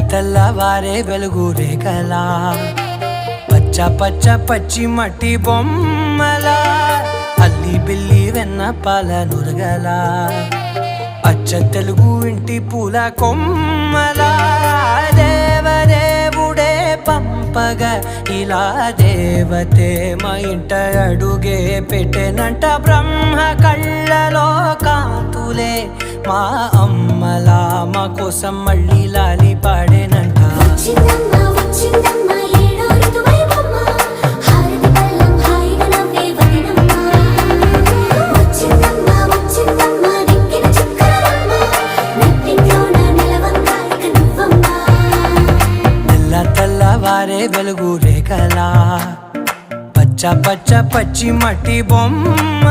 తెల్లవారే వెలుగు రేఖలా పచ్చ పచ్చ పచ్చి మట్టి బొమ్మలా అల్లి బిల్లి వెన్న పాల నురగలా అచ్చ తెలుగు ఇంటి పూల కొమ్మలా దేవదేవుడే పంపగా ఇలా దేవతే మా ఇంట అడుగే పెట్టెనంట బ్రహ్మ కళ్ళలో కాంతులే మా అమ్మలా మా కోసం మళ్ళీ లాలి పాడేనంట తెల్లవారే వెలుగు రేఖలా పచ్చ పచ్చ పచ్చి మట్టి బొమ్మ